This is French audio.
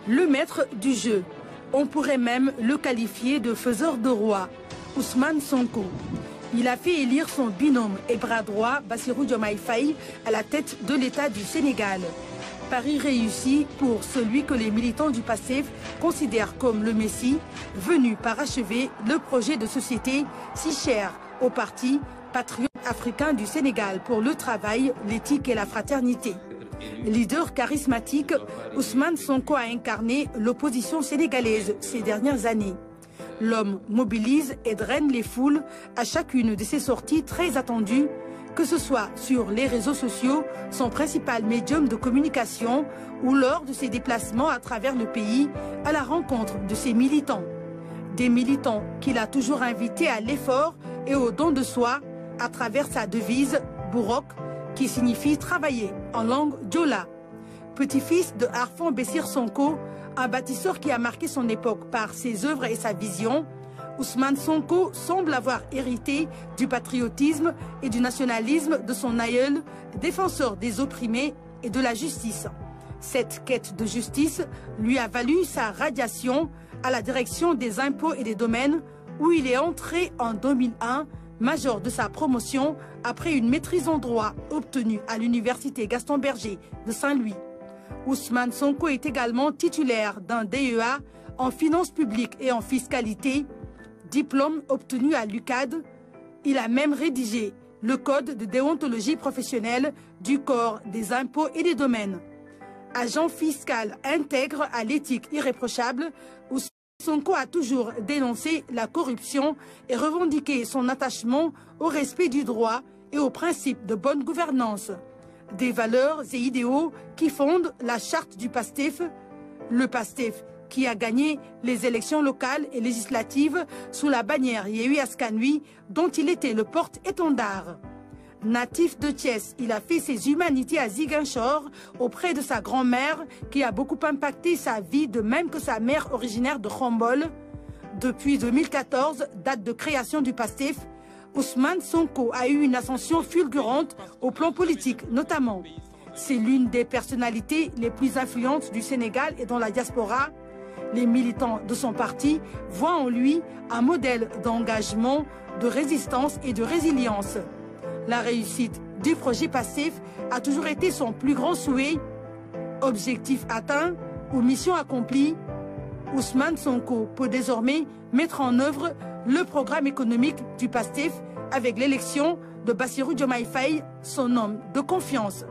Le maître du jeu, on pourrait même le qualifier de faiseur de roi, Ousmane Sonko. Il a fait élire son binôme et bras droit, Bassirou Diomaye Faye, à la tête de l'État du Sénégal. Pari réussi pour celui que les militants du PASTEF considèrent comme le Messie, venu parachever le projet de société si cher au parti patriote africain du Sénégal pour le travail, l'éthique et la fraternité. Leader charismatique, Ousmane Sonko a incarné l'opposition sénégalaise ces dernières années. L'homme mobilise et draine les foules à chacune de ses sorties très attendues, que ce soit sur les réseaux sociaux, son principal médium de communication, ou lors de ses déplacements à travers le pays à la rencontre de ses militants. Des militants qu'il a toujours invités à l'effort et au don de soi à travers sa devise « Bourok » qui signifie travailler en langue diola. Petit-fils de Arfan Bessir Sonko, un bâtisseur qui a marqué son époque par ses œuvres et sa vision, Ousmane Sonko semble avoir hérité du patriotisme et du nationalisme de son aïeul, défenseur des opprimés et de la justice. Cette quête de justice lui a valu sa radiation à la direction des impôts et des domaines, où il est entré en 2001, major de sa promotion après une maîtrise en droit obtenue à l'université Gaston Berger de Saint-Louis. Ousmane Sonko est également titulaire d'un DEA en finances publiques et en fiscalité, diplôme obtenu à l'UCAD. Il a même rédigé le code de déontologie professionnelle du corps des impôts et des domaines. Agent fiscal intègre à l'éthique irréprochable, Ousmane Sonko a toujours dénoncé la corruption et revendiqué son attachement au respect du droit et aux principes de bonne gouvernance. Des valeurs et idéaux qui fondent la charte du PASTEF, le PASTEF qui a gagné les élections locales et législatives sous la bannière Yewwi Askan Wi, dont il était le porte-étendard. Natif de Thiès, il a fait ses humanités à Ziguinchor auprès de sa grand-mère qui a beaucoup impacté sa vie, de même que sa mère originaire de Khombol. Depuis 2014, date de création du PASTEF, Ousmane Sonko a eu une ascension fulgurante au plan politique notamment. C'est l'une des personnalités les plus influentes du Sénégal et dans la diaspora. Les militants de son parti voient en lui un modèle d'engagement, de résistance et de résilience. La réussite du projet PASTEF a toujours été son plus grand souhait. Objectif atteint ou mission accomplie, Ousmane Sonko peut désormais mettre en œuvre le programme économique du PASTEF avec l'élection de Bassirou Diomaye Faye, son homme de confiance.